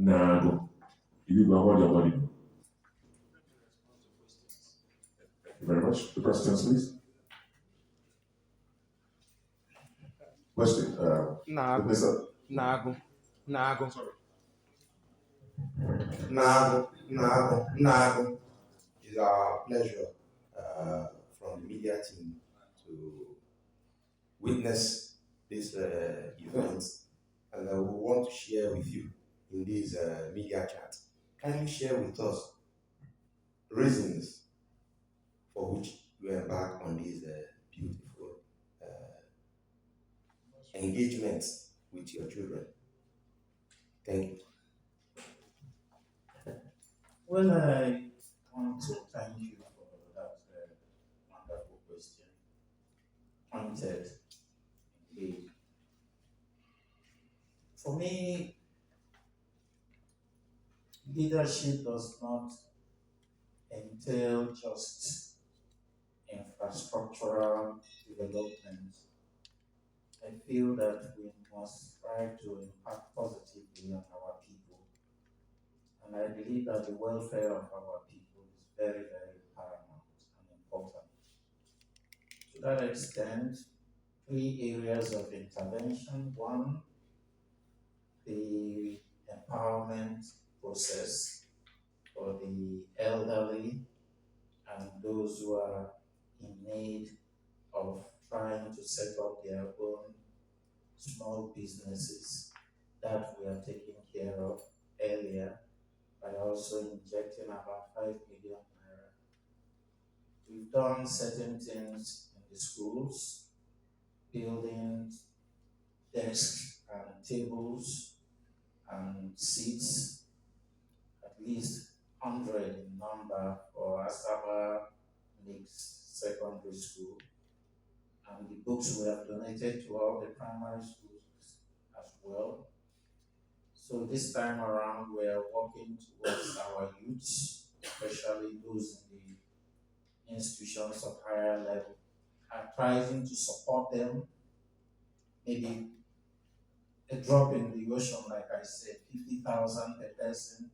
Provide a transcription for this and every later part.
Nago. You go hold your body. Thank you very much. The questions, please. Question. Nago. It's our pleasure from the media team to witness this event, and we want to share with you in this media chat. Can you share with us reasons for which you embark on this beautiful engagement with your children? Thank you. Well, I want to thank you for that wonderful question. Pointed, indeed. For me, leadership does not entail just infrastructural development. I feel that we must try to impact positively on our people. And I believe that the welfare of our people is very, very paramount and important. To that extent, 3 areas of intervention. One, the empowerment process for the elderly and those who are in need of trying to set up their own small businesses that we are taking care of earlier by also injecting about 5 million naira. We've done certain things in the schools, building desks and tables and seats, at least 100 in number for Asaba Mixed Secondary School. And the books we have donated to all the primary schools as well. So this time around, we are working towards our youths, especially those in the institutions of higher level, and trying to support them. Maybe a drop in the ocean, like I said, 50,000 per person,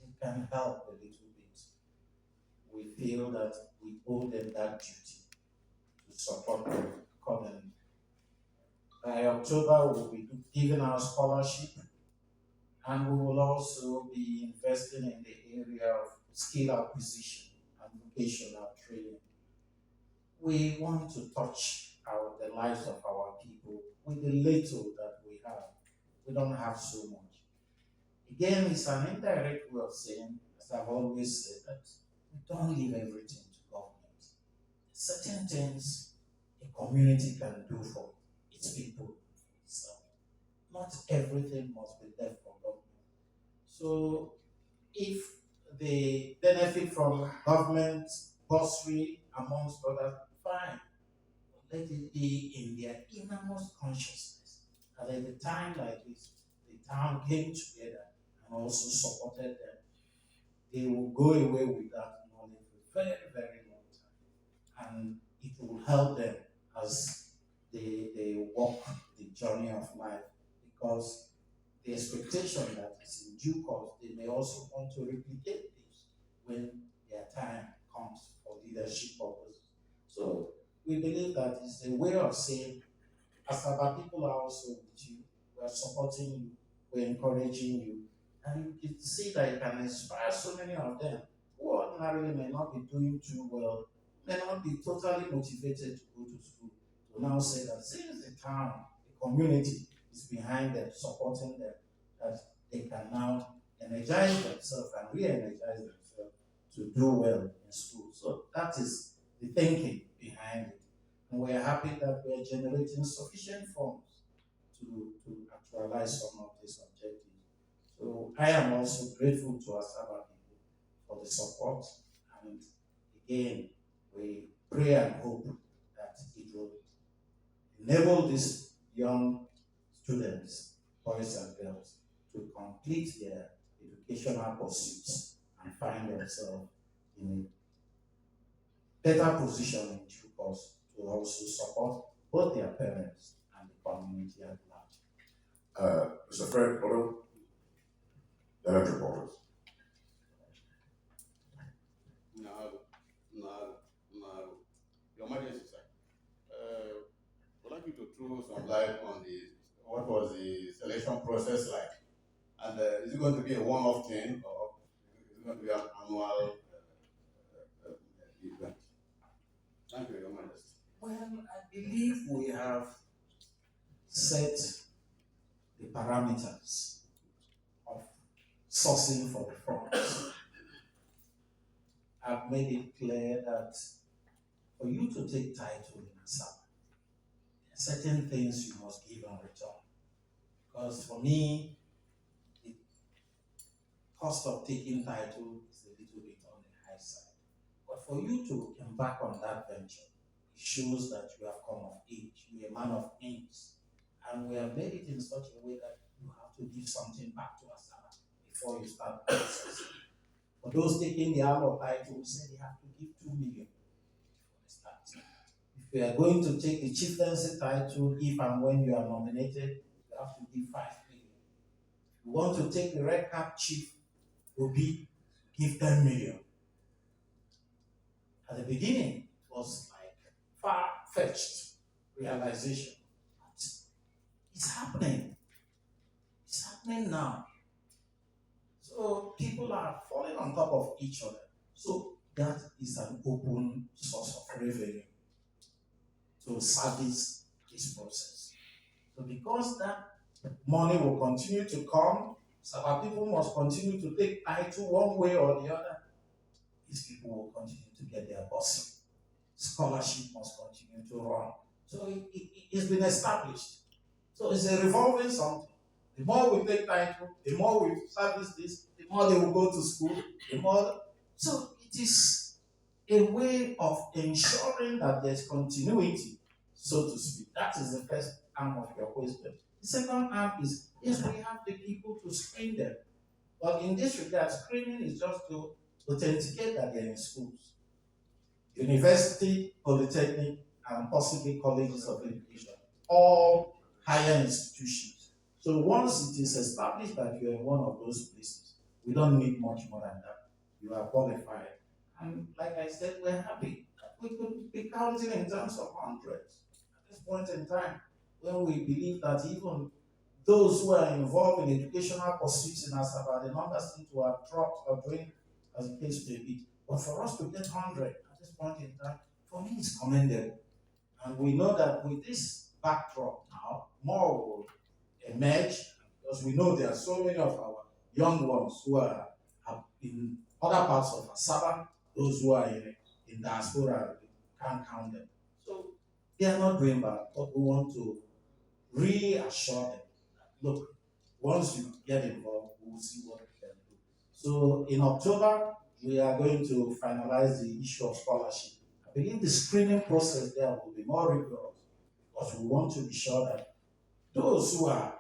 it can help a little bit. We feel that we owe them that duty to support them coming. By October, we will be giving our scholarship, and we will also be investing in the area of skill acquisition and vocational training. We want to touch the lives of our people with the little that we have. We don't have so much. Again, it's an indirect way of saying, as I've always said, that we don't leave everything to government. Certain things a community can do for its people itself. Not everything must be left for government. So if they benefit from government bursary amongst others, fine. Let it be in their innermost consciousness that at a time like this, the town came together and also supported them. They will go away with that knowledge for a very, very long time. And it will help them as they walk the journey of life, because the expectation that is in due course, they may also want to replicate this when their time comes for leadership purposes. So we believe that it's a way of saying, Asaba people are also with you, we are supporting you, we're encouraging you, and you can see that you can inspire so many of them who ordinarily may not be doing too well, may not be totally motivated to go to school, to now say that since the town, the community is behind them, supporting them, that they can now energize themselves and re-energize themselves to do well in school. So that is the thinking behind it. And we are happy that we are generating sufficient funds to actualize some of these objectives. So I am also grateful to Asaba people for the support. And again, we pray and hope that it will enable these young students, boys and girls, to complete their educational pursuits and find themselves in a better position in due course to also support both their parents and the community at large. Mr. Fred Olo, Elect reporters. Your Majesty, sir. Would like you to throw some light on what was the selection process like, and is it going to be a one-off thing or is it going to be an annual event? Thank you, Your Majesty. Well, I believe we have set the parameters of sourcing for the funds. I've made it clear that for you to take title in Asaba, there are certain things you must give in return. Because for me, the cost of taking title is a little bit on the high side. But for you to embark on that venture, it shows that you have come of age, you're a man of means. And we have made it in such a way that you have to give something back to Asaba before you start the process. For those taking the hour of title, we say they have to give 2 million before they start. If you are going to take the chieftaincy title, if and when you are nominated, you have to give 5 million. If you want to take the red cap chief, Obi, give 10 million. At the beginning, it was like far-fetched realization. But it's happening. It's happening now. So people are falling on top of each other. So that is an open source of revenue to service this process. So because that money will continue to come, so our people must continue to take title one way or the other, these people will continue to get their bursary. Scholarship must continue to run. So it's been established. So it's a revolving something. The more we take title, the more we service this, the more they will go to school, the more. So it is a way of ensuring that there's continuity, so to speak. That is the first arm of your question. The second arm is, yes, we have the people to screen them. But in this regard, screening is just to authenticate that they're in schools. University, polytechnic, and possibly colleges of education, all higher institutions. So once it is established that you're in one of those places, we don't need much more than that. You are qualified. And like I said, we're happy. We could be counting in terms of hundreds at this point in time, when we believe that even those who are involved in educational pursuits in Asaba, the numbers seem to have dropped or drained as the case may be. But for us to get 100 at this point in time, for me, it's commendable. And we know that with this backdrop now, more will emerge, because we know there are so many of our young ones who are in other parts of Asaba, those who are in diaspora, we can't count them. So they are not doing bad, but we want to reassure them that, look, once you get involved, we will see what we can do. So in October, we are going to finalize the issue of scholarship. I believe the screening process there will be more rigorous, because we want to be sure that those who are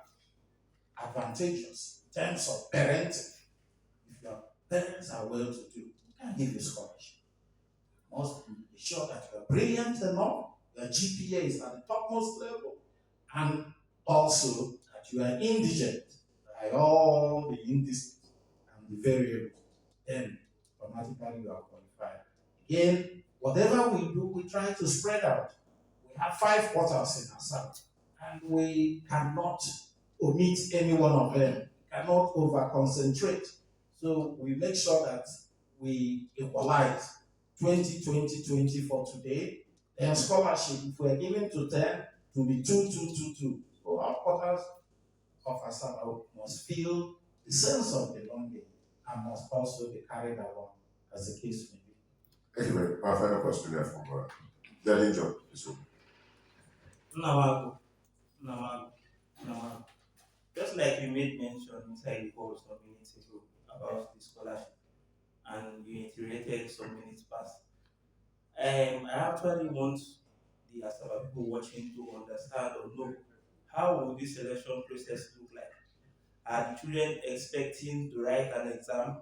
advantageous in terms of parenting, if your parents are well to do, we can give you scholarship. You must be sure that you are brilliant enough, your GPA is at the topmost level, and also that you are indigent by all the indices and the variables. Then automatically you are qualified. Again, whatever we do, we try to spread out. We have 5 quarters in Asaba, and we cannot omit any one of them. We cannot over-concentrate. So we make sure that we equalize 20-20-20 for today. Then scholarship, if we're giving to 10, to be 2-2-2-2. So our quarters of Asaba must feel the sense of belonging and must also be carried along, as the case may be. Thank you very much. Our final question there from Darling John. Namago. Just like you made mention inside the post some minutes ago about the scholarship, and you iterated some minutes past. I actually want the Asaba people watching to understand or know how will this selection process look like. Are the children expecting to write an exam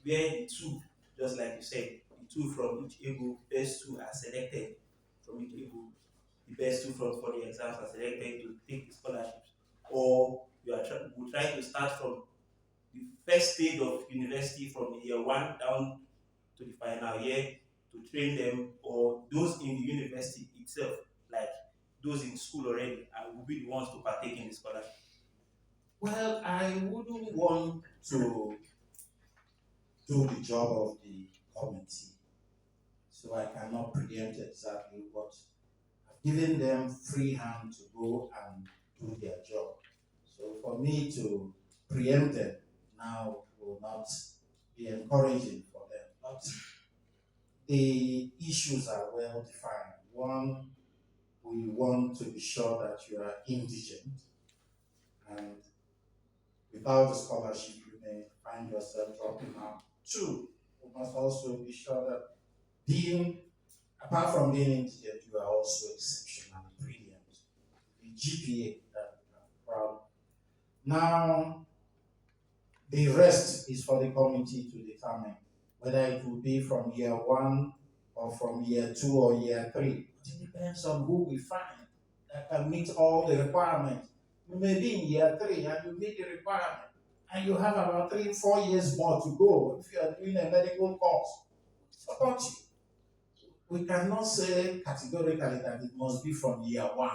where the two, just like you said, the two from each able, best two are selected from each able, the best two from for the exams are selected to take the scholarships, or you are will try to start from the first stage of university from year one down to the final year to train them, or those in the university itself, like those in school already, will be the ones to partake in the scholarship? Well, I wouldn't want to do the job of the committee, so I cannot preempt exactly what I've given them free hand to go and do their job. So for me to preempt them now will not be encouraging for them. But the issues are well defined. One, we want to be sure that you are indigent, and without the scholarship, you may find yourself dropping out. Two, we must also be sure that apart from being indigent, you are also exceptionally brilliant. The GPA that we are proud of. Now, the rest is for the committee to determine whether it will be from year one or from year two or year three. It depends on who we find that can meet all the requirements. You may be in year three and you meet the requirement, and you have about 3-4 years more to go if you are doing a medical course. Support you. We cannot say categorically that it must be from year one,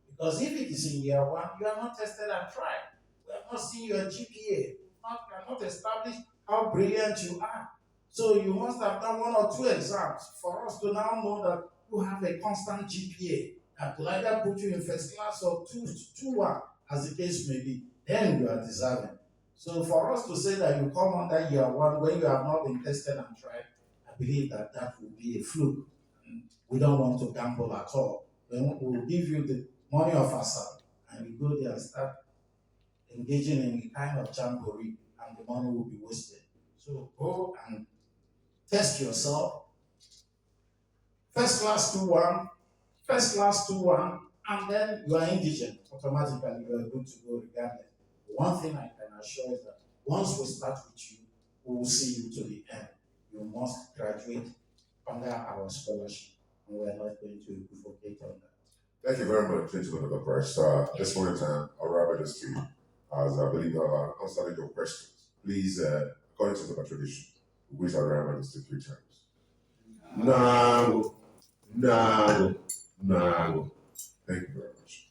because if it is in year one, you are not tested and tried. We have not seen your GPA. We cannot establish how brilliant you are. So you must have done 1 or 2 exams for us to now know that you have a constant GPA that will either put you in first class or 2-1, as the case may be. Then you are deserving. So for us to say that you come under year one when you have not been tested and tried, I believe that that will be a fluke. We don't want to gamble at all. Then we will give you the money of Asaba, and you go there and start engaging in a kind of jamboree, and the money will be wasted. So go and test yourself. First class 2-1, first class 2-1, and then you are indigent. Automatically, you are good to go regardless. One thing I can assure is that once we start with you, we will see you to the end. You must graduate under our scholarship, and we are not going to equivocate on that. Thank you very much, gentlemen of the press. At this point in time, I'll wrap this to you, as I believe I've answered your questions. Please, according to the tradition, we wish our Ramadan to 3 times. No. Thank you very much.